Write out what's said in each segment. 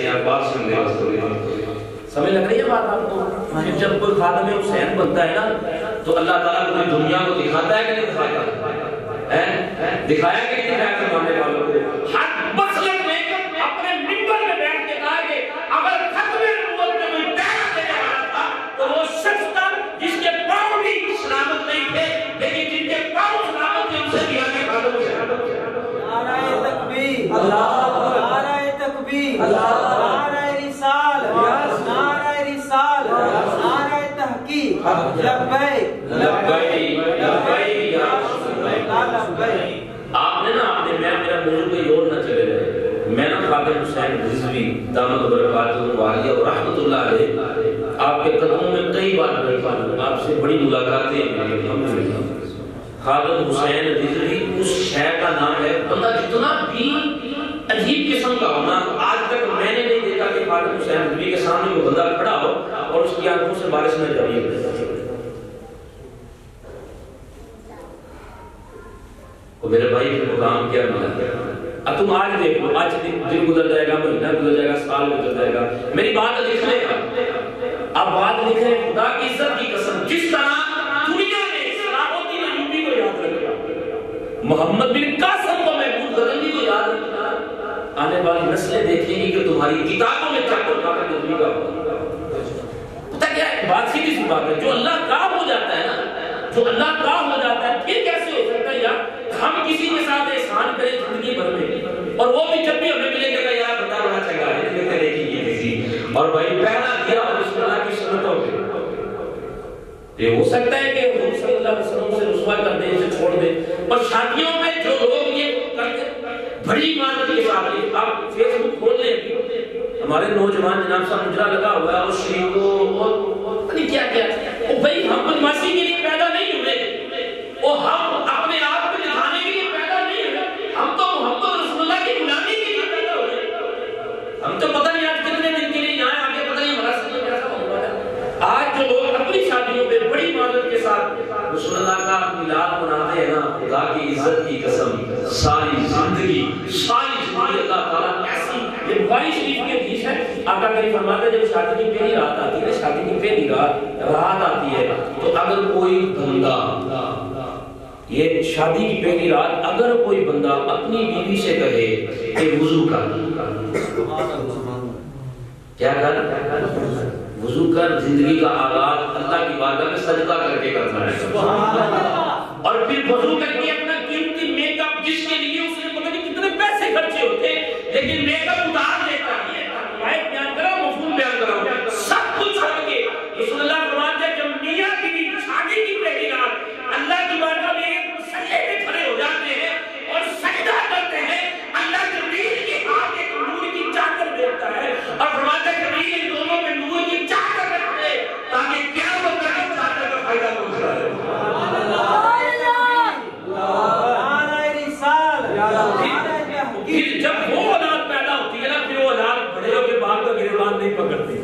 ہیں عباس بن سمجھ لگ رہی ہے بات آپ کو؟ جب کوئی خادم حسین بنتا ہے نا تو اللہ تعالیٰ پوری دنیا کو دکھاتا ہے کہ نہیں دکھاتا ہے؟ دکھایا کہ نہیں دکھایا زمانے والوں کو؟ ہر مسلک میں اپنے منبر میں بیٹھ کے کہا کہ اگر ختم نبوت میں کوئی پیغام دینے والا تھا تو وہ شخص تھا جس کے پاؤں بھی سلامت نہیں تھے لیکن جن کے پاؤں سلامت تھے ان سے بھی آگے خادم حسین. نعرہ تکبیر، نعرہ تکبیر، نعرہ رسال، نعرہ رسال، نعرہ تحقیق، لبیک لبیک لبیک یا رسول اللہ لبیک. آپ نے نا آپ نے میرا موضوع کوئی اور نہ چلے رہے. میں نا خادم حسین رضوی دامت برکاتہ والیہ اور رحمت اللہ علیہ آپ کے قدموں میں کئی بار بیٹھا ہوں. آپ سے بڑی ملاقاتیں ہوئی الحمدللہ. خادم حسین رضوی اس شہر کا نام ہے. بندہ جتنا بھی عجیب قسم کا ہونا آج تک میں نے نہیں دیکھا کہ خادم حسین رضوی کے سامنے کوئی بندہ کھڑا ہو اور اس کی آنکھوں سے بارش نہ جاری ہو. میرے بھائی نے مقام کیا ملا. اب تم آج دیکھ لو, آج دن گزر جائے گا, مہینہ گزر جائے گا, سال گزر جائے گا, میری بات لکھ لے گا. اب بات لکھ لے, خدا کی عزت کی قسم, جس طرح دنیا میں سلاوتی نے یوبی کو یاد رکھا, محمد بن قاسم کو, محمود غزنوی کو یاد رکھا, آنے والی نسلیں دیکھیں گی کہ تمہاری کتابوں میں چکر کھا کر نظمی کا ہوگا. پتہ کیا ہے, بات سیدھی سی بات ہے, جو اللہ کا ہو جاتا ہے نا, جو اللہ کا ہو جاتا ہے, پھر کیسے ہو سکتا ہے یار ہم کسی کے ساتھ احسان کریں زندگی بھر میں, اور وہ بھی جب بھی ہمیں ملے گا یار بتا بڑا چنگا ہے, یہ کرے گی یہ کسی, اور بھائی پہلا کیا اور اس اللہ کی سنتوں پہ. یہ ہو سکتا ہے کہ حضور صلی اللہ علیہ وسلم سے رسوا کر دیں, اسے چھوڑ دیں. اور شادیوں میں جو لوگ یہ کرتے بڑی عمارت کے ساتھ, آپ فیس بک کھول لیں, ہمارے نوجوان جناب صاحب مجرا لگا ہوا ہے, اور شریکوں اور پتہ نہیں کیا کیا, وہ بھائی ہم بدماشی کے لیے پیدا نہیں ہوئے, وہ ہم اپنے آپ کو دکھانے کے لیے پیدا نہیں ہوئے, ہم تو محمد رسول اللہ کی غلامی کے لیے پیدا ہوئے. ہم تو پتہ نہیں آج کتنے دن کے لیے یہاں آگے پتہ نہیں ہمارا سب کیسا ہوگا. آج جو لوگ اپنی شادیوں پہ بڑی عبادت کے ساتھ رسول اللہ کا میلاد مناتے ہیں نا, خدا کی عزت کی قسم, ساری زندگی اللہ تعالیٰ ایسی, یہ بخاری شریف کی حدیث ہے, آقا کریم فرماتے ہیں جب شادی کی پہلی رات آتی ہے, شادی کی پہلی رات آتی ہے, تو اگر کوئی بندہ, یہ شادی کی پہلی رات, اگر کوئی بندہ اپنی بیوی سے کہے کہ وضو کر, کیا کر, وضو کر, زندگی کا آغاز اللہ کی بارگاہ میں سجدہ کر کے کرنا ہے, اور پھر وضو کر کے اپنا قیمتی میک اپ, جس کے لیے اس نے پتہ نہیں کتنے پیسے خرچے ہوتے, لیکن میک اپ اتار لیتا ہے, روایت بیان کرا, مفہوم بیان کرا, سب کچھ چھوڑ کے رسول اللہ فرماتے ہیں جب میاں کی شادی کی پہلی رات اللہ کی بارگاہ میں ایک مسلے پہ کھڑے ہو جاتے ہیں اور سجدہ کرتے ہیں, اللہ جبریل کے ہاتھ ایک نور کی چادر دیتا ہے, اور فرماتا ہے جبریل ان دونوں میں نور کی چادر رکھتے ہیں تاکہ قیامت تک چادر کا فائدہ پہنچ رہا ہے. پھر جب وہ اولاد پیدا ہوتی ہے نا, پھر وہ اولاد بڑے ہو کے باپ کا گریبان نہیں پکڑتی,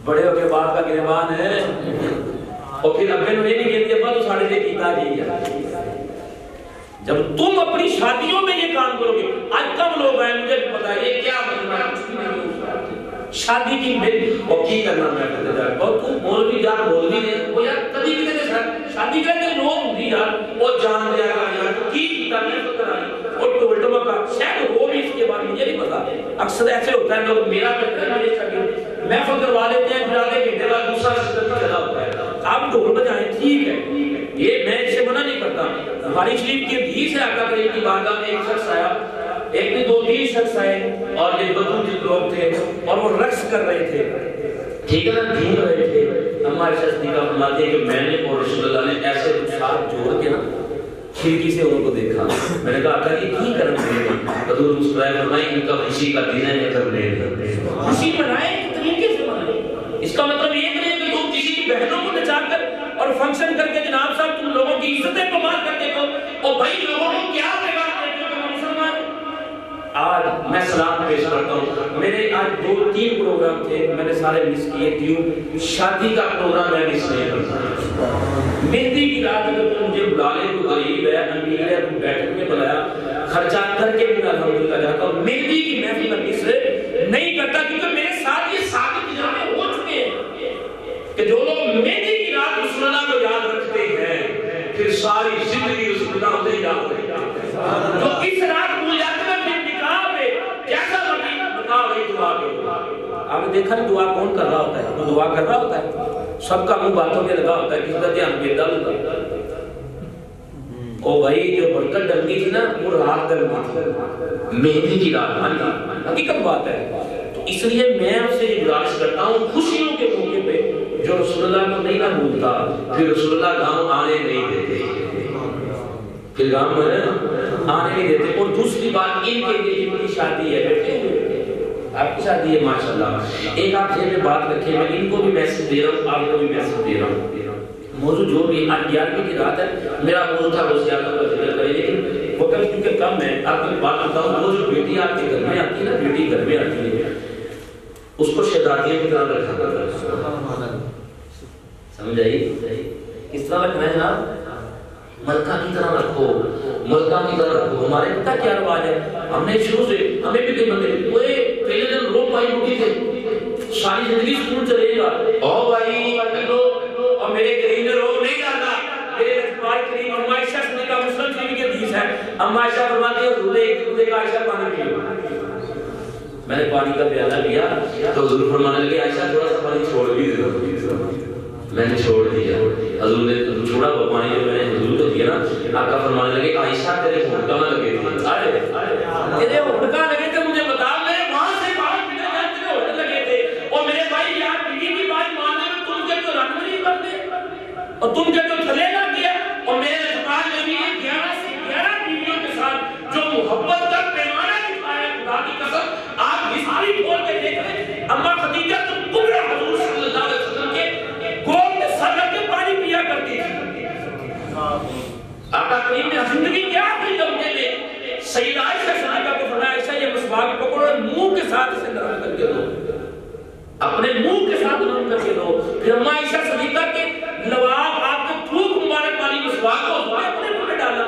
بڑے ہو کے باپ کا گریبان ہے, اور پھر ابے نے نہیں کہتی ابا تو ساڑھے لے کیتا جی ہے. جب تم اپنی شادیوں میں یہ کام کرو گے, آج کم لوگ ہیں مجھے پتا ہے یہ کیا مطلب شادی کی اور کی کرنا میں کہتے جا رہا ہوں, تو مولوی یار مولوی نے وہ یار کبھی بھی کہتے شادی کرتے لوگ ہوتی یار وہ جان دیا گا یار تو کی کیتا نہیں پتہ نہیں, اور ٹول ٹما کا شاید وہ بھی اس کے بارے میں مجھے نہیں پتا. اکثر ایسے ہوتا ہے لوگ میرا کہتے ہیں میرے شاگرد محفل کروا لیتے ہیں, پھر آگے گھنٹے بعد دوسرا سسٹم چلا ہوتا ہے, آپ ڈھول بجائیں ٹھیک ہے, یہ میں اسے منع نہیں کرتا. بخاری شریف کی حدیث ہے, آقا کریم کی بارگاہ میں ایک شخص آیا, ایک نے 2-3 شخص آئے, اور یہ بدو لوگ تھے اور وہ رقص کر رہے تھے, ٹھیک ہے نا, جھوم رہے تھے. ہمارے شخص نکاح فرماتے ہیں کہ میں نے اور رسول اللہ نے ایسے ساتھ جوڑ کے نا کھڑکی سے ان کو دیکھا. میں نے کہا آقا یہ کی کرم دے گا, حضور مسکرائے فرمائے ان کا خوشی کا دن ہے, کر لے خوشی منائے طریقے سے منائے. اس کا مطلب یہ نہیں کہ تم کسی کی بہنوں کو نچا کر اور فنکشن کر کے جناب صاحب تم لوگوں کی عزتیں بمار کرتے ہو, اور بھائی لوگوں کو کیا پیغام دیتے ہو کہ مسلمان. آج میں سلام پیش کرتا ہوں, میرے آج 2-3 پروگرام تھے, میں نے سارے مس کیے, کیوں شادی کا پروگرام میں مس نہیں کرتا. مہندی کی رات اگر تم مجھے بلا لے, تو غریب ہے, امیر ہے, تم بیٹھک میں بلایا, خرچہ کر کے بھی الحمدللہ جاتا ہوں. مہندی کی محفل ساری زندگی رسول اللہ ہوتے ہی یاد رہے جو اس رات بھول جاتے ہیں پھر نکاح پہ کیسا مرضی نکاح وہی دعا پہ آپ نے دیکھا دعا کون کر رہا ہوتا ہے؟ وہ دعا کر رہا ہوتا ہے، سب کا منہ باتوں میں لگا ہوتا ہے، کسی کا دھیان بے دل ہوتا ہے۔ او بھائی جو برکت ڈلنی تھی نا وہ رات ڈلنی تھی، مہندی کی رات، حقیقت بات ہے۔ تو اس لیے میں اس سے گزارش کرتا ہوں خوشیوں کے موقع پہ جو رسول اللہ کو نہیں نہ بھولتا پھر رسول اللہ گاؤں آنے نہیں دیتے، پھر گاؤں میں آنے نہیں دیتے۔ اور دوسری بات ان کے لیے ان کی شادی ہے، بیٹھے ہوئے آپ کی شادی ہے ماشاءاللہ، ایک آپ ذہن میں بات رکھیں، میں ان کو بھی میسج دے رہا ہوں، آپ کو بھی میسج دے رہا ہوں۔ موضوع جو بھی آج 11ویں کی رات ہے، میرا موضوع تھا وصیتوں کا ذکر کریں، لیکن وقت کیونکہ کم ہے، آپ کو بات بتاؤں، وہ جو بیٹی آپ کے گھر میں آتی ہے نا، بیٹی گھر میں آتی ہے، اس کو شہزادیوں کی طرح رکھا کرتا ہے، سمجھ آئی؟ کس طرح رکھنا ہے جناب؟ ملکہ کی طرح رکھو، ملکہ کی طرح رکھو۔ ہمارے پتہ کیا رواج ہے، ہم نے شروع سے ہمیں بھی کئی بندے وہ پہلے دن رو پائی ہوتی تھے، ساری زندگی اسکول چلے گا، او بھائی اور میرے کریم نے روک نہیں ڈالا، میرے رجبار کریم اما عائشہ سے کا مسلم شریف کی حدیث ہے، اما عائشہ فرماتی ہے حضور نے ایک دوسرے کا عائشہ پانی پیو، میں نے پانی کا پیالہ لیا تو حضور فرمانے لگے عائشہ تھوڑا سا پانی چھوڑ بھی دے، میں نے چھوڑ دیا، حضور نے چھوڑا وہ پانی جو میں نے حضور کو دیا نا، آقا فرمانے لگے عائشہ تیرے ہونٹا نہ لگے تھے، تیرے ہونٹا لگے تھے، مجھے بتا میرے وہاں سے باہر پینے جائے تیرے ہونٹا لگے تھے، اور میرے بھائی یار بیوی کی بات ماننے میں تم کے تو رنگ نہیں کرتے اور تم کے تو تھلے نہ کیا، اور میرے رجبار نبی نے 11 سے 11 بیویوں کے ساتھ جو محبت کا پیمانہ دکھایا، خدا کی قسم آپ ہسٹری کھول کے دیکھ لیں، اما خدیجہ تو کبرا حضور صلی اللہ علیہ وسلم کے گود میں سر رکھ کے پانی پیا کرتی تھی۔ آقا کریم نے زندگی کیا اپنی لمحے میں سیدہ عائشہ صدیقہ کو فرمایا عائشہ یہ مسواک پکڑو اور منہ کے ساتھ اسے نرم کر کے دو، اپنے منہ کے ساتھ نرم کر کے دو۔ پھر اما عائشہ صدیقہ کے لواب آپ کے تھوک مبارک والی مسواک کو اپنے منہ میں ڈالا،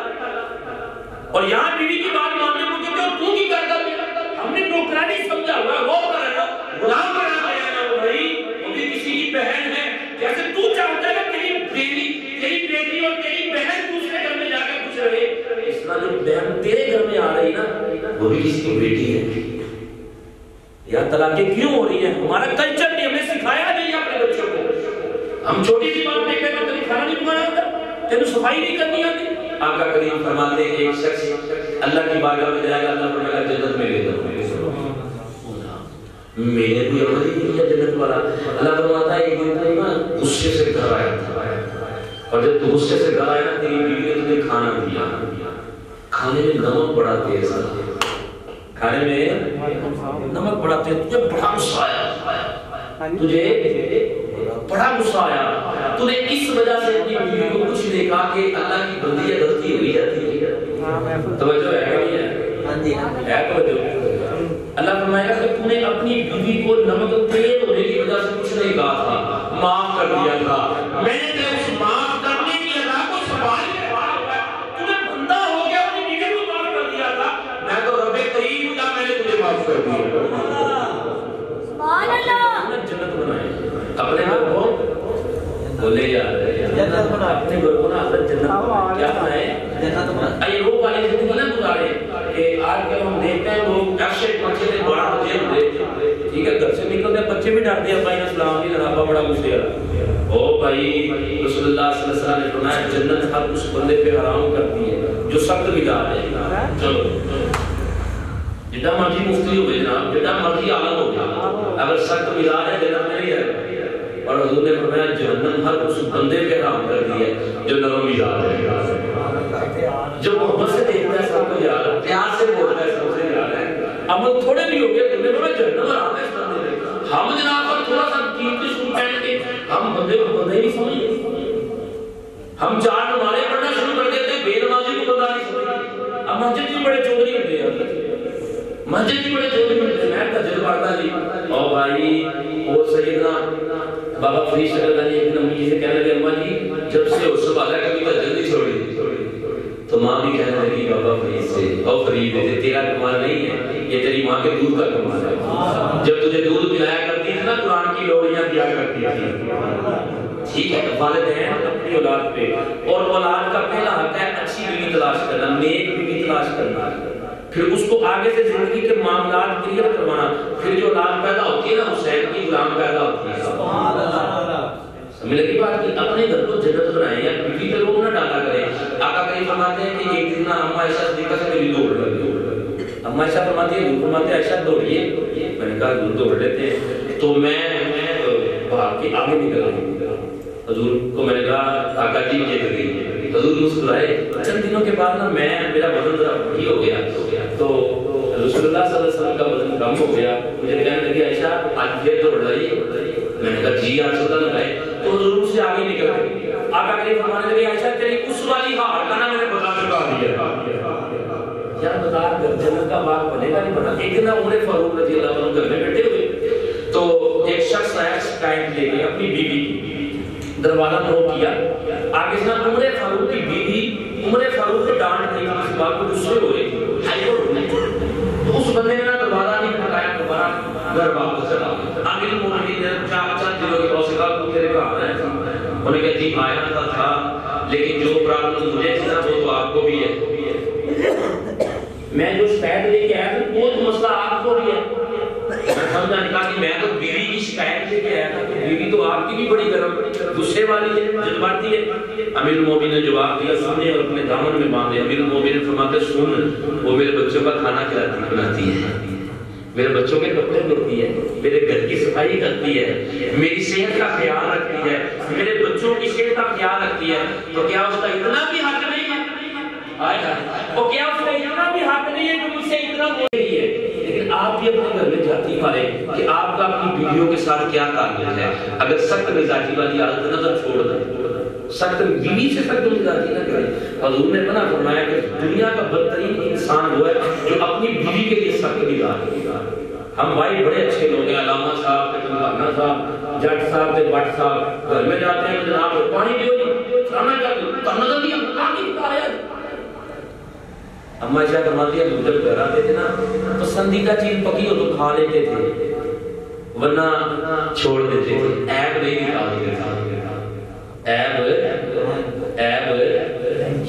اور یہاں بیوی کی بات ماننے کو کہتے ہو تو کی کرتا ہے، ہم نے نوکرانی سمجھا ہوا وہ کر رہا غلام بنا دیا نا، وہ بھائی وہ بھی کسی کی بہن ہے، جیسے تو چاہتا ہے کہ تیری بیٹی اور تیری بہن دوسرے گھر میں جا کے خوش رہے، اس طرح جو بہن تیرے گھر میں آ رہی نا وہ بھی کسی کی بیٹی ہے۔ یا طلاقیں کیوں ہو رہی ہیں؟ ہمارا کلچر نے ہمیں سکھایا نہیں اپنے بچوں کو، ہم چھوٹی سی بات دیکھیں تو تیری کھانا نہیں پکانا ہوتا، تیری صفائی نہیں کرنی آتی۔ آقا کریم فرماتے ہیں ایک شخص اللہ کی بارگاہ میں جائے گا، اللہ فرمائے گا جنت میں لے جاؤ، میرے کوئی عمل ہی نہیں ہے جنت والا۔ اللہ فرماتا ہے ایک دن تو نا غصے سے گھر آیا تھا، اور جب تو غصے سے گھر آیا نا تیری بیوی نے تجھے کھانا دیا، کھانے میں نمک بڑا تیز تھا، کھانے میں نمک بڑا تیز، تجھے بڑا غصہ آیا، تجھے بڑا غصہ آیا، تو نے اس وجہ سے اپنی بیوی کو کچھ نہیں کہا کہ اللہ کی بندی ہے غلطی ہوئی جاتی ہے، توجہ ہے کہ نہیں ہے؟ ہے توجہ؟ اللہ فرمائے گا کہ تو نے اپنی بیوی کو نمک تیز ہونے کی وجہ سے کچھ نہیں کہا تھا، معاف کر دیا تھا، میں نے اس معاف کرنے کی ادا کو سنبھال لیا، تو نے بندہ ہو گیا اپنی بیوی کو معاف کر دیا تھا، میں تو رب کریم ہوں، میں نے تجھے معاف کر دیا، سبحان اللہ، جنت بنائے اپنے گھر کو بولے یار جنت بنا، اپنے گھر کو نا حضرت جنت بنائے، کیا بنائے؟ جنت بنائے۔ ایوب والی زندگی نہ گزارے کہ آج کل ہم دیکھتے ہیں لوگ ایسے بچے سے بڑا بچے ہوتے، ٹھیک ہے، گھر سے نکلتے ہیں بچے بھی ڈرتے ہیں، بھائی اسلام نہیں لڑا بڑا غصے والا، او بھائی رسول اللہ صلی اللہ علیہ وسلم نے فرمایا جنت ہر اس بندے پہ حرام کرتی ہے جو سخت مزاج ہے۔ چلو جتنا مرضی مفتی ہو جناب، جتنا مرضی عالم ہو گیا، اگر سخت مزاج ہے جنت میں نہیں جائے گا، اور حضور نے فرمایا جہنم ہر اس بندے پہ حرام کر دی ہے جو نرم مزاج ہے، جو محبت سے دیکھتا ہے سب کو یار، پیار سے بولتا ہے سب سے یار ہے، عمل تھوڑے بھی ہو گئے تم نے فرمایا جہنم حرام ہے اس بندے پہ۔ ہم جناب پر تھوڑا سا قیمتی سوٹ پہن کے ہم بندے کو بندہ ہی نہیں سمجھتے، ہم چار نمازیں پڑھنا شروع کر دیتے بے نمازی کو بندہ نہیں سمجھتے۔ اب مسجد بھی بڑے چودھری ہوتے ہیں، مسجد بھی بڑے چودھری ہوتے ہیں، میں تجربہ کرتا جی اور بھائی وہ سیدنا بابا فرید شکل علی ایک نمبر سے کہنے لگے اماں جی جب سے اس والا کبھی تو جلدی چھوڑی، تو ماں بھی کہنے لگی بابا فرید سے او فرید تیرا کمال نہیں ہے، یہ تیری ماں کے دودھ کا کمال ہے، جب تجھے دودھ پلایا کرتی تھی نا قرآن کی لوڑیاں دیا کرتی تھی، ٹھیک ہے، والدین اپنی اولاد پہ، اور اولاد کا پہلا حق ہے اچھی بیوی تلاش کرنا، نیک بیوی تلاش کرنا، پھر اس کو آگے سے زندگی کے معاملات کلیئر کروانا، پھر جو اولاد پیدا ہوتی ہے نا حسین کی غلام پیدا ہوتی ہے. سبحان اللہ. سمجھ لگی بات کہ اپنے گھر کو جنت بنائیں یا بیوی پہ لوگ نہ ڈالا کریں. آقا کریم فرماتے ہیں کہ ایک دن اما عائشہ صدیقہ سے میری دوڑ لگی. اما عائشہ فرماتی ہے فرماتے عائشہ دوڑیے. میں نے کہا دوڑ لیتے ہیں. تو میں بھاگ کے آگے نکل گئی. حضور کو میں نے کہا آقا جی یہ گئی. حضور مسکرائے. چند دنوں کے بعد نا میرا وزن ذرا بڑی ہو گیا تو رسول اللہ صلی اللہ علیہ وسلم کا وزن کم ہو گیا. مجھے کہنے لگی عائشہ آج پھر دوڑ رہی. میں نے کہا جی آپ صدا لگائے. تو حضور سے آگے نکل گئی. آقا کریم فرمانے لگے عائشہ تیری اس والی ہار کا نا میں نے بتا چکا دیا. یار بتا جنت کا باغ بنے گا نہیں بنا. ایک دن عمر فاروق رضی اللہ عنہ گھر میں بیٹھے ہوئے تو ایک شخص آیا شکایت لے کے اپنی بیوی کی. دروازہ نوک کیا. آگے سے عمر فاروق کی بیوی عمر فاروق کو ڈانٹ رہی تھی. اس بات کو غصے ہو رہی تھی. ہائی کورٹ میں تو اس بندے نے دروازہ نہیں کھٹکایا. دوبارہ گھر واپس چلا گیا. امیر المومنین نے چند دنوں کے بعد کہا تو تیرے گھر ہے. انہوں نے کہا جی آیا تھا لیکن جو پرابلم مجھے تھی نا وہ تو آپ کو بھی ہے. میں جو شکایت لے کے آیا تھا وہ تو مسئلہ آپ کو بھی ہے. میں سمجھا نہیں کہا کہ میں تو بیوی کی شکایت لے کے آیا تھا. بیوی تو آپ کی بھی بڑی گرم غصے والی ہے, جذباتی ہے. امیر المومنین نے جواب دیا سننے اور اپنے دامن میں باندھے. امیر المومنین فرماتے سن وہ میرے بچوں کا کھانا کھلاتی بناتی ہے, میرے بچوں کے کپڑے دھوتی ہے, میرے گھر کی صفائی کرتی ہے, میری صحت کا خیال رکھتی ہے, میرے بچوں کی صحت کا خیال رکھتی ہے. تو کیا اس کا اتنا بھی حق نہیں ہے؟ اور کیا اس کا اتنا بھی حق نہیں ہے جو مجھ سے اتنا بول رہی ہے؟ لیکن آپ بھی اپنے گھر میں جاتی مارے کہ آپ کا اپنی بیویوں کے ساتھ کیا تعلق ہے. اگر سخت مزاجی والی عادت نظر چھوڑ دیں, سخت بیوی سے سخت مزاجی نہ کریں. حضور نے منع فرمایا کہ دنیا کا بدترین انسان وہ ہے جو اپنی بیوی کے لیے سخت مزاج ہے. ہم بھائی بڑے اچھے لوگ ہیں, علامہ صاحب تنگانہ صاحب, جٹ صاحب تے بٹ صاحب گھر میں جاتے ہیں جناب پانی دیو جی کھانا کر دو نظر دیا پانی پایا. اما عائشہ فرماتی ہے جب گھر آتے تھے نا پسندیدہ چیز پکی ہو تو کھا لیتے تھے ورنہ چھوڑ دیتے تھے. عیب نہیں نکالتے تھے. عیب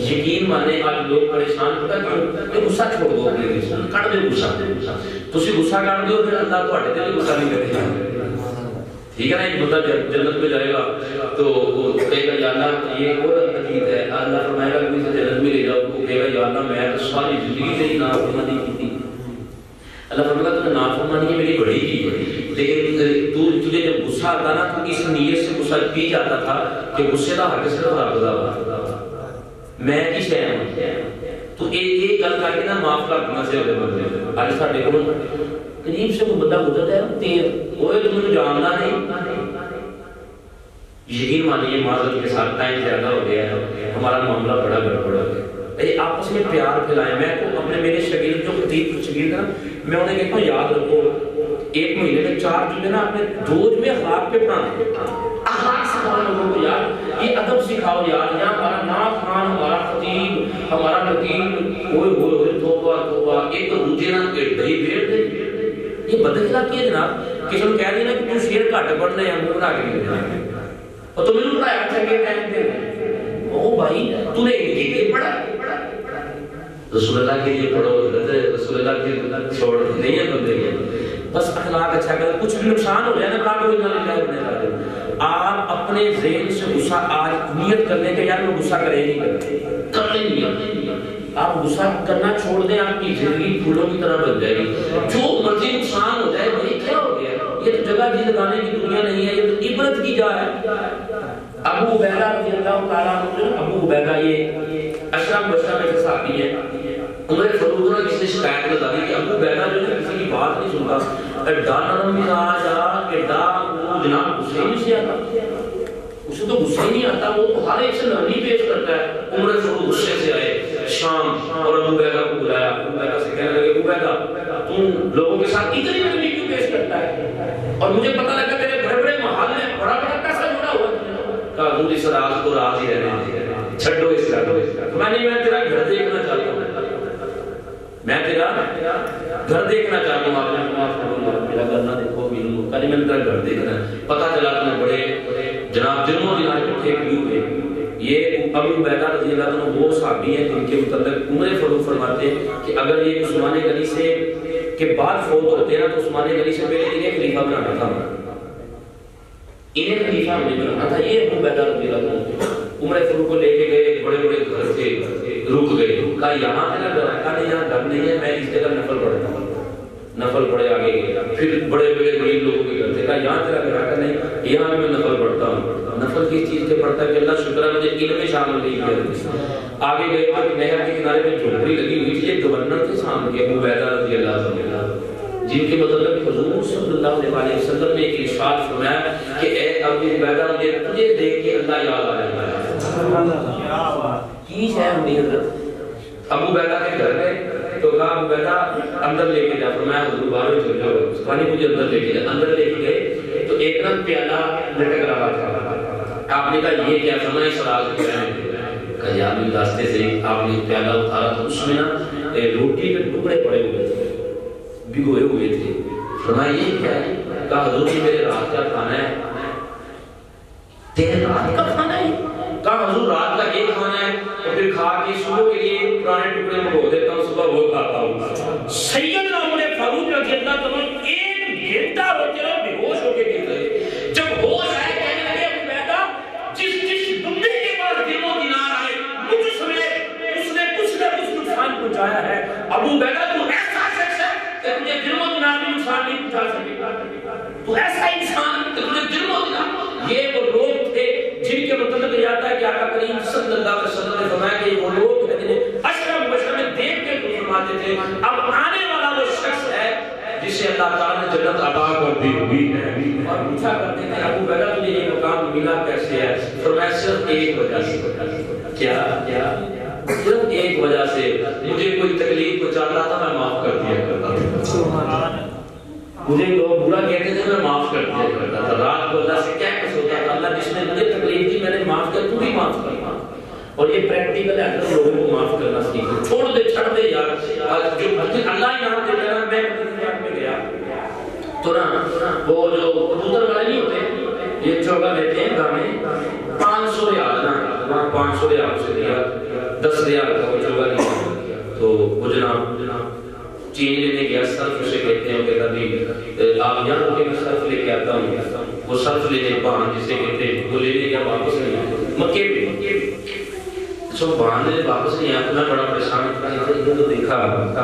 یقین مانے آج لوگ پریشان ہوتا ہے کہ غصہ چھوڑ دو, اپنے کٹ دو غصہ. تسی غصہ کٹ دو پھر اللہ تواڈے تے غصہ نہیں کرے گا. ٹھیک ہے نا. ایک بندہ جنت میں جائے گا تو وہ کہے گا یا اللہ یہ اور عقید ہے. اللہ فرمائے گا کہ اسے جنت میں لے جاؤ. وہ کہے گا یا اللہ میں تو ساری زندگی تیری نافرمانی کی تھی. اللہ فرمائے گا تو نے نافرمانی میری بڑی کی لیکن تجھے جب غصہ آتا نا تو اس نیت سے غصہ کی جاتا تھا کہ غصے کا حق صرف رب دا میں کی شے ہوں. تو ایک گل کر کے نا معاف کر دینا سے ہوتے بندے. آج ساڈے کول قریب سے کوئی بندہ گزرتا ہے تیر وہ تم نے جاننا نہیں. یقین مانیے معذرت کے ساتھ ٹائم زیادہ ہو گیا ہے, ہمارا معاملہ بڑا گڑبڑ ہو گیا. آپس میں پیار پھیلائیں. میں کو اپنے میرے شاگرد جو خطیب شاگرد نا میں انہیں کہتا ہوں یاد رکھو ایک مہینے میں 4 جمعے نا اپنے 2 جمعے اخلاق پہ پڑھانے. اخلاق سکھاؤ لوگوں کو یار, یہ ادب سکھاؤ یار. یہاں ہمارا نعت خوان, ہمارا خطیب, ہمارا نقیب ہوئے ہوئے ہوئے توبہ توبہ ایک تو دوسرے نا دہی بھیڑ دے. یہ بداخلاقی ہے جناب. کسی نے کہہ دینا کہ تو شعر گھٹ پڑھنا ہے منہ بنا کے لکھنا ہے اور تم نے پڑھایا چنگے ٹائم پہ. او بھائی تو نے یہ پڑھا رسول اللہ کے لیے پڑھو, رسول اللہ کے چھوڑ نہیں ہے بندے کے. بس اخلاق اچھا کر, کچھ بھی نقصان ہو جائے نا کام کوئی نہ لے جائے. آپ اپنے ذہن سے غصہ آج نیت کرنے کے یار میں غصہ کرے نہیں کرنے نہیں. آپ غصہ کرنا چھوڑ دیں, آپ کی زندگی پھولوں کی طرح بن جائے گی. جو مرضی نقصان ہو جائے بھائی کیا ہو گیا, یہ تو جگہ جی لگانے کی دنیا نہیں ہے, یہ تو عبرت کی جا ہے. ابو عبیدہ رضی اللہ تعالیٰ عنہ, ابو عبیدہ یہ اشرف بشرا میں سے صحابی ہے. عمر فاروق نے کسی نے شکایت لگا دی کہ ابو عبیدہ جو ہے کسی کی بات نہیں سنتا, ایڈا نرم مزاج ایڈا جناب غصے نہیں سے آتا, اسے تو غصہ ہی نہیں آتا, وہ ہر ایک سے نرمی پیش کرتا ہے. عمر فاروق غصے سے آئے شام اور ابو عبیدہ کو بلایا. ابو عبیدہ سے کہنے لگے ابو عبیدہ تم لوگوں کے ساتھ اتنی نرمی کیوں پیش کرتا ہے اور مجھے پتہ لگا تیرے بڑے بڑے محل میں بڑا بڑا پیسہ جڑا ہوا ہے. کہا حضور اس راز کو راز ہی رہنے دیں, چھڈو اس کا. میں تیرا گھر دیکھنا چاہتا ہوں, میں تیرا گھر دیکھنا چاہتا ہوں. آپ نے معاف کرو, میرا گھر نہ دیکھو, میرے کہا میں نے تیرا گھر دیکھنا ہے. پتہ چلا کہ میں بڑے جناب دنوں دن آج کٹھے کیوں ہوئے. یہ ابو عبیدہ رضی اللہ عنہ وہ صحابی ہیں جن کے متعلق عمر فاروق فرماتے ہیں کہ اگر یہ عثمان غنی سے کے بعد فوت ہوتے ہیں تو عثمان غنی سے پہلے انہیں خلیفہ بنانا تھا, انہیں خلیفہ نہیں بنانا تھا. یہ ابو عبیدہ رضی اللہ عنہ عمر فاروق کو لے کے گئے, بڑے بڑے گھر سے رک گئے. کہا یہاں میرا گھر ہے, کہا نہیں یہاں گھر نہیں ہے, میں اس جگہ نفل پڑھتا ہوں. نفل پڑھے آگے گئے. پھر بڑے بڑے غریب لوگوں کے گھر سے کہا یہاں تیرا گھر ہے, نہیں یہاں میں نفل پڑھتا ہوں. نفل کس چیز کے پڑھتا ہے کہ اللہ شکر ہے مجھے علم میں شامل نہیں کیا. آگے گئے تو نہر کے کنارے میں جھوپڑی لگی ہوئی تھی, ایک گورنر تھے سامنے ابو عبیدہ رضی اللہ عنہ, جن کے مطلب حضور صلی اللہ علیہ وسلم نے ایک ارشاد فرمایا کہ اے ابو عبیدہ مجھے تجھے دیکھ کے اللہ یاد آ رہا ہے. سبحان اللہ, کیا بات کی ہے ہماری حضرت. ابو عبیدہ کے گھر گئے تو کہا ابو عبیدہ اندر لے کے جا. فرمایا حضور باہر چل جاؤ, سبحانی مجھے اندر لے کے جا. اندر لے کے گئے تو ایک رنگ پیالہ لٹک رہا تھا. آپ نے کہا یہ کیا فرمایا اس راز کے بارے میں. کہا یا ابھی راستے سے آپ نے پیالہ اتارا تو اس میں نا روٹی کے ٹکڑے پڑے ہوئے تھے, بھگوئے ہوئے تھے. فرمایا یہ کیا ہے. کہا حضور جی میرے رات کا کھانا ہے. تیرے رات کا کھانا ہے. کہا حضور رات کا یہ کھانا ہے اور پھر کھا کے صبح کے لیے پرانے ٹکڑے بھگو دیتا ہوں, صبح وہ کھاتا ہوں. سیدنا عمر فاروق رضی اللہ عنہ ایک گھنٹہ ہوتے رہے بے ہوش ہو کے گر گئے. جب ہوش آئے کہنے لگے ابو عبیدہ جس بندے کے پاس دل و دینار آئے مجھ سمیت اس نے کچھ نہ کچھ نقصان پہنچایا ہے. ابو عبیدہ تو ایسا شخص ہے کہ تجھے دل و دینار بھی نقصان نہیں پہنچا سکے. تو ایسا انسان کہ تجھے دل و دینار. یہ وہ لوگ تھے جن کے مطلب یہ آتا ہے کہ آقا کریم صلی اللہ علیہ وسلم نے فرمایا کہ وہ لوگ ہیں جنہیں اشرف بشر میں دیکھ کے فرماتے تھے اب آنے والا وہ شخص ہے جسے اللہ تعالیٰ نے جنت عطا کر دی ہوئی ہے. اور پوچھا کرتے تھے ابو عبیدہ تجھے یہ مقام ملا کیسے ہے. فرمایا صرف ایک وجہ سے. کیا صرف ایک وجہ سے, مجھے کوئی تکلیف پہنچاتا تھا میں معاف کر دیا کرتا تھا. مجھے لوگ برا کہتے تھے میں معاف کر دیا کرتا تھا. رات کو اللہ سے کیا کچھ ہوتا تھا, اللہ جس نے مجھے تکلیف دی میں نے معاف کر, تو بھی معاف کر. اور یہ پریکٹیکل ہے, اگر لوگوں کو معاف کرنا سیکھو. چھوڑ دے چھڑ دے یار, جو اللہ ہی نام دے رہا. میں میں گیا تو نا وہ جو کبوتر والے نہیں ہوتے یہ چوکا لیتے ہیں گانے 500 ریال نا 500 ریال سے دیا 10 ریال کا وہ چوکا لیا. تو وہ جناب چین لینے گیا, صرف اسے کہتے ہیں, وہ کہتا بھی آپ یہاں رکے میں صرف لے کے آتا ہوں. وہ صرف لینے بہان جسے کہتے ہیں وہ لینے گیا واپس نہیں آیا مکے پہ. سو بہان نے واپس نہیں آیا, میں بڑا پریشان تھا. ادھر تو دیکھا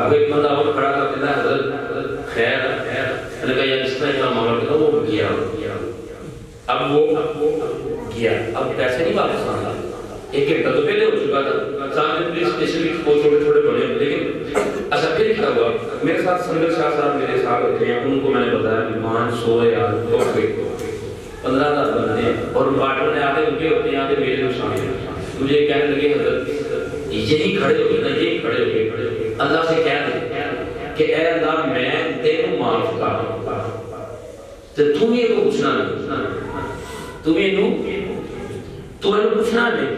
وہ ایک بندہ اور کھڑا کر دیتا ہے حضرت خیر. میں نے کہا یار اس طرح اتنا معاملہ کیا. وہ گیا. اب وہ گیا, اب پیسے نہیں واپس آنا. ایک گھنٹہ تو پہلے ہو چکا تھا. سامنے پولیس اسٹیشن بھی وہ چھوٹے چھوٹے بنے, لیکن اچھا پھر کیا ہوا. میرے ساتھ سنگر شاہ صاحب میرے ساتھ ہوتے ہیں, ان کو میں نے بتایا مہمان 100 ریال ہو گئے 15,000 بنتے ہیں. اور پارٹنر نے آتے رکے ہوتے ہیں, آتے میرے کو شامل مجھے کہنے لگے حضرت یہی کھڑے ہو گئے نا, یہی کھڑے ہو گئے اللہ سے کہہ دے کہ اے اللہ میں تیرے معاف کر تو تم یہ کو پوچھنا نہیں, تم یہ پوچھنا نہیں.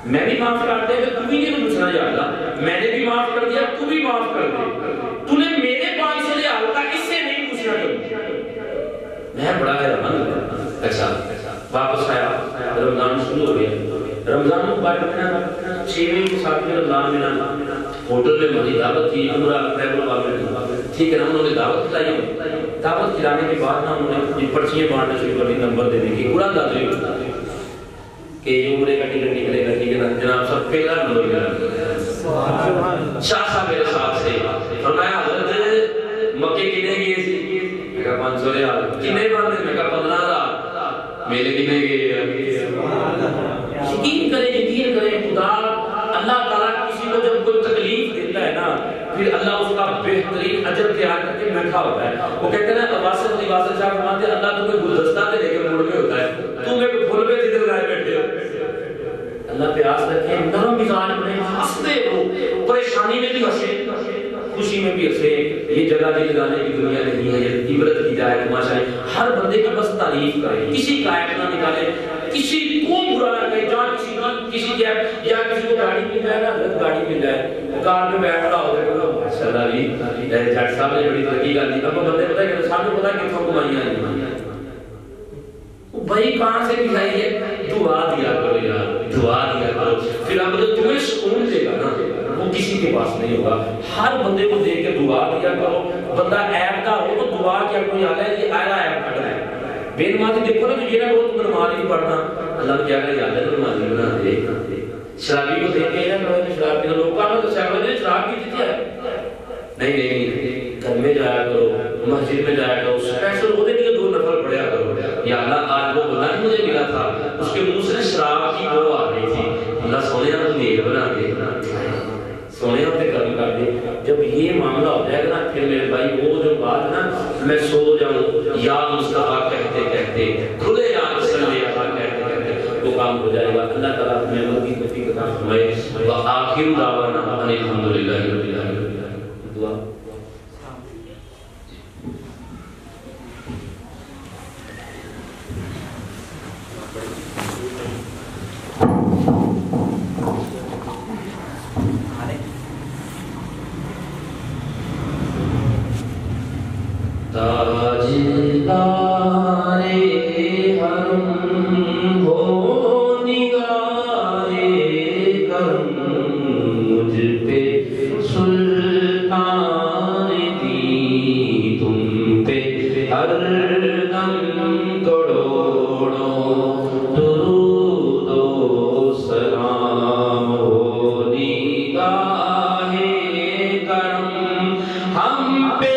میں بھی معاف کرتے ہیں تو تمہیں نہیں پوچھنا جاتا. میں نے بھی معاف کر دیا, تو بھی معاف کر دے. تو نے میرے 500 ریال کا اس سے نہیں پوچھنا کبھی. میں بڑا حیران ہوا. اچھا واپس آیا, رمضان شروع ہو گیا. رمضان مبارک میں 6ویں کے ساتھ میں رمضان میں ہوٹل میں ہماری دعوت تھی. عمرہ ٹریول والے ٹھیک ہے نا, انہوں نے دعوت کھلائی. دعوت کھلانے کے بعد نا انہوں نے پرچیاں بانٹنا شروع کر دی نمبر دینے کی. پورا دادی کہ یہ عمرے کا ٹکٹ نکلے گا, ٹھیک ہے نا جناب صاحب پہلا نمبر ملا. شاہ صاحب میرے ساتھ سے فرمایا حضرت مکے کنے گئے تھی. میں کہا 500 ریال. کنے باندھے؟ میں کہا 15,000. میرے کنے گئے. یقین کریں خدا اللہ تعالیٰ کسی کو جب کوئی تکلیف دیتا ہے نا پھر اللہ اس کا بہترین اجر تیار کر کے بیٹھا ہوتا ہے. وہ کہتے ہیں عباسط علی واسط صاحب فرماتے ہیں اللہ تمہیں گلدستہ دے کے موڑ میں ہوتا ہے, تم ایک پھول پہ جدھر لائے بیٹھے ہو. اللہ پیاس رکھے, نرم مزاج بنے, ہنستے ہو, پریشانی میں بھی ہنسے, خوشی میں بھی ہنسے. یہ جگہ دل لگانے کی دنیا نہیں ہے, یہ عبرت کی جائے تماشا ہے. ہر بندے کی بس تعریف کرے, کسی کا عیب نہ نکالے, کسی کو برا نہ کہے. جہاں کسی کی یا کسی کو گاڑی مل جائے نا, غلط گاڑی مل جائے, وہ کار میں بیٹھ رہا ہوتا ہے ماشاءاللہ جی جٹ صاحب نے بڑی ترقی کر دی اب بندے پتہ کہ سانو پتہ کتوں کمائیاں نہیں بھائی کہاں سے بھی آئی ہے دعا دیا کرو یار دعا دیا کرو پھر اب جو تمہیں سکون دے گا نا وہ کسی کے پاس نہیں ہوگا ہر بندے کو دیکھ کے دعا دیا کرو بندہ عیب کا ہو تو دعا کیا کوئی آتا ہے یہ آیا عیب کٹ رہا ہے بے نمازی دیکھو نا تو یہ نہ وہ نماز نہیں پڑھنا اللہ کیا کہ یاد ہے نمازی بنا دے شرابی کو دیکھ کے نا شراب کے لوگ کا تو شراب نے شراب کی تھی نہیں گھر میں جایا کرو مسجد میں جایا کرو اسپیشل ہوتے لیے 2 نفل پڑھیا کرو یا اللہ آج وہ بندہ مجھے ملا تھا اس کے منہ سے شراب کی بو آ رہی تھی اللہ سونے ہم نیک بنا دے سونے ہم سے کرم کر دے جب یہ معاملہ ہو جائے گا نا پھر میرے بھائی وہ جو بات نا میں سو جاؤں یا مصطفیٰ کہتے کہتے کھلے یا صلی اللہ کہتے کہتے وہ کام ہو جائے گا اللہ تعالیٰ اپنے عمل کی توفیق عطا فرمائے وآخر دعوانا ان الحمدللہ رب العالمین دعا تاجدارِ حرم ہو نگارِ کرم مجھ پہ سلطان دی تم پہ ہر دم کروڑوں درود و سلام ہو نگاہ کرم ہم پہ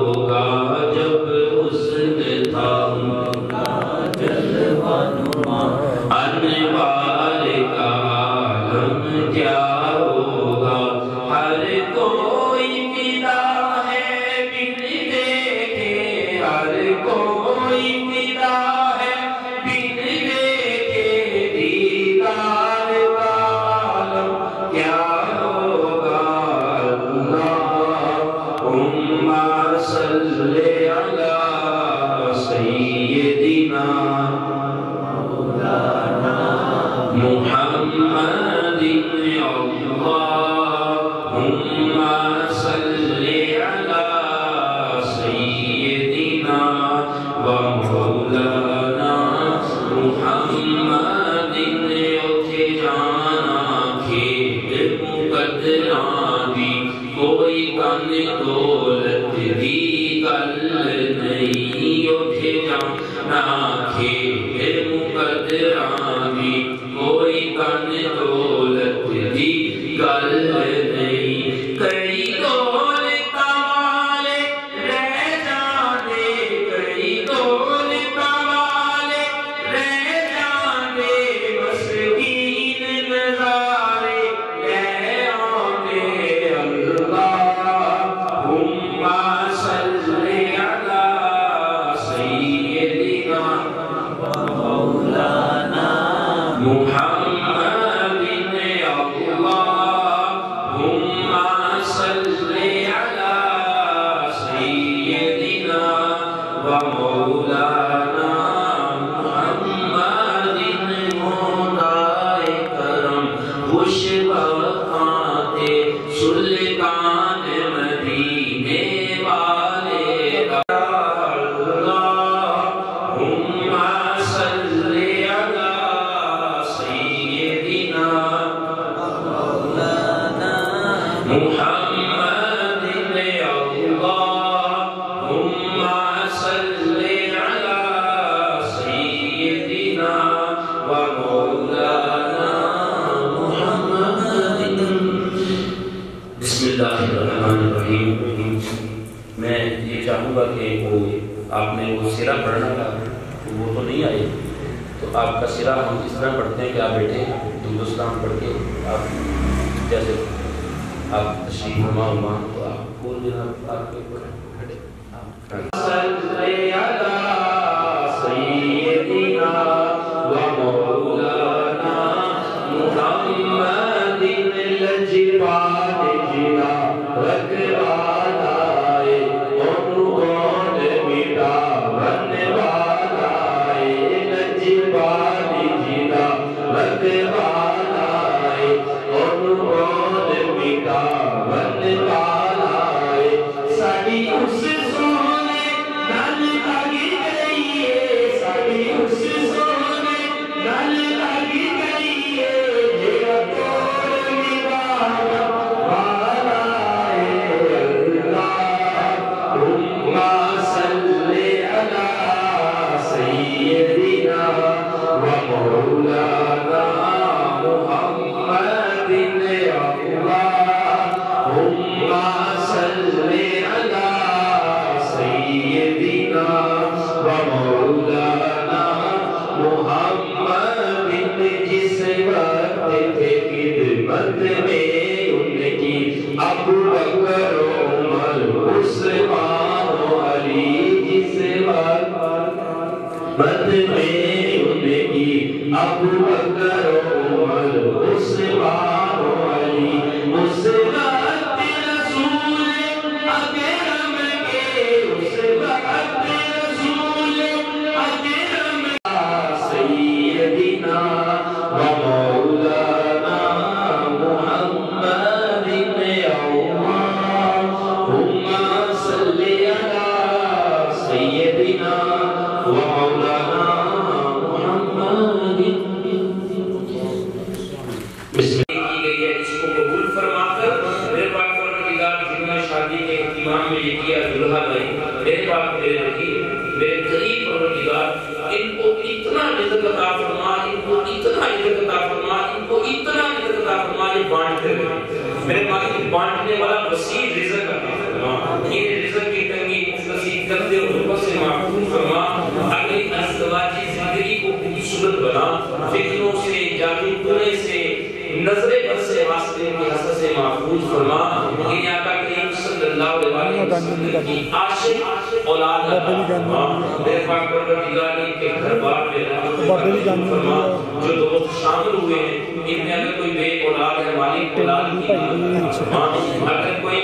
ہوگا جب حسن تھا محمد اللهم صل على سيدنا ومولانا محمد اٹھے جانا کھیل مقدراں دی کوئی کن دولت دی گل نہیں اٹھے جانا کھیل مقدراں دی کوئی کن دولت دی گل نہیں کئی دولت والے رہ جانے کئی دولت والے رہ جانے مسکین نظارے لے آنے اللہم صل علی سیدنا مولانا محمد اللہم صل علی سیدنا ومولانا محمد مولا کرم خوش بخاتے سلطان مدینے والے اللہم صل علی سیدنا مولانا محمد اللہم صل علی سیدنا ومولانا محمد بسم اللہ الرحمن الرحیم میں یہ چاہوں گا کہ وہ آپ نے وہ سیرہ پڑھنا تھا وہ تو نہیں آئے تو آپ کا سیرہ ہم اس طرح پڑھتے ہیں کہ آپ بیٹھے ہندوستان پڑھ کے آپ جیسے آپ تشریف فرما تو آپ بول دینا آپ کے اوپر کھڑے صلی علی سیدنا ومولانا محمد لجپال جنا رکھوالا ہے انہوں کون مٹا بننے والا ہے لجپال جنا رکھوالا ہے انہوں کون مٹا بننے والا ہے ساڑی اس سونے نل لگی گئی ہے ساڑی اس سونے نل لگی گئی ہے جیڑا توڑ نگاہ والا ہے اللہم صل علی سیدنا ومولانا محمد اللہم صل علی سیدنا ومولانا محمد جس وقت تھے خدمت میں ان کی ابو بکر عمر عثمان و علی جس وقت خدمت میں ان کی ابو بکر عمر عثمان و علی اس وقت رسول اکرم کے اس وقت رسول اکرم سیدنا ومولانا محمد اللہم صل علی سیدنا ومولانا محمد بسم اللہ کی گئی ہے اس کو قبول فرما کر میرے پاک پروردگار جنہوں نے شادی کے اہتمام میں یہ کیا دلہا بھائی میرے پاک میرے رحیم میرے کریم پروردگار ان کو اتنا عزت عطا فرما ان کو اتنا عزت عطا فرما ان کو اتنا عزت عطا فرما یہ بانٹتے رہے میرے مالک بانٹنے والا وسیع رزق عطا فرما یہ رزق کی تنگی وسیع کرتے اور اوپر سے محفوظ فرما اگلی ازدواجی زندگی کو خوبصورت بنا فتنوں سے جادو ٹونے سے نظر بد سے واسطے کی حسد سے محفوظ فرما یہ آقا کریم صلی اللہ علیہ وسلم کی عاشق اولاد عطا فرما میرے پاک پروردگار کے دربار میں رحمت فرما جو دوست شامل ہوئے ہیں ان میں اگر کوئی بے اولاد ہے مالک اولاد کی فرما اگر کوئی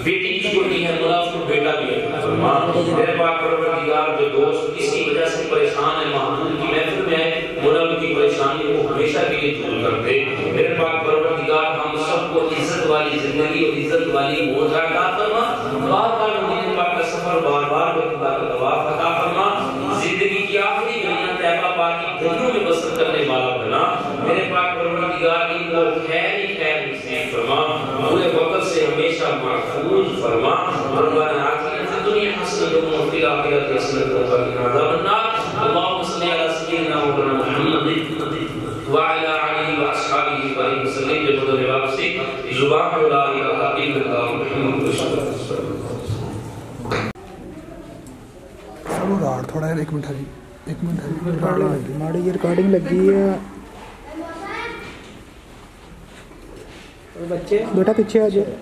بیٹی کی چھوٹی ہے مولا اس کو بیٹا بھی ہے فرما میرے پاک پروردگار جو دوست کسی وجہ سے پریشان ہے محمود کی محفل میں ہے مولا ان کی پریشانی کو ہمیشہ ہمیشہ کے لیے قبول کر دے میرے پاک پروردگار ہم سب کو عزت والی زندگی اور عزت والی موت عطا فرما بار بار مدینے پاک کا سفر بار بار بیت اللہ کا طواف عطا فرما زندگی کی آخری گھڑیاں طیبہ پاک کی گھڑیوں میں بسر کرنے والا بنا میرے پاک پروردگار ان کو خیر ہی خیر نصیب فرما پورے وقت سے ہمیشہ محفوظ فرما ربنا آتنا فی الدنیا حسنۃ وفی الآخرۃ حسنۃ وقنا عذاب النار اللهم صل على سيدنا مولانا محمد وعلى آله وأصحابه وسلم بفضل واپسی زبان لا الہ الا اللہ محمد رسول اللہ سب راڑ تھوڑا ایک منٹ ہے ماڑی یہ ریکارڈنگ لگی ہے بچے بیٹا پیچھے آ جائے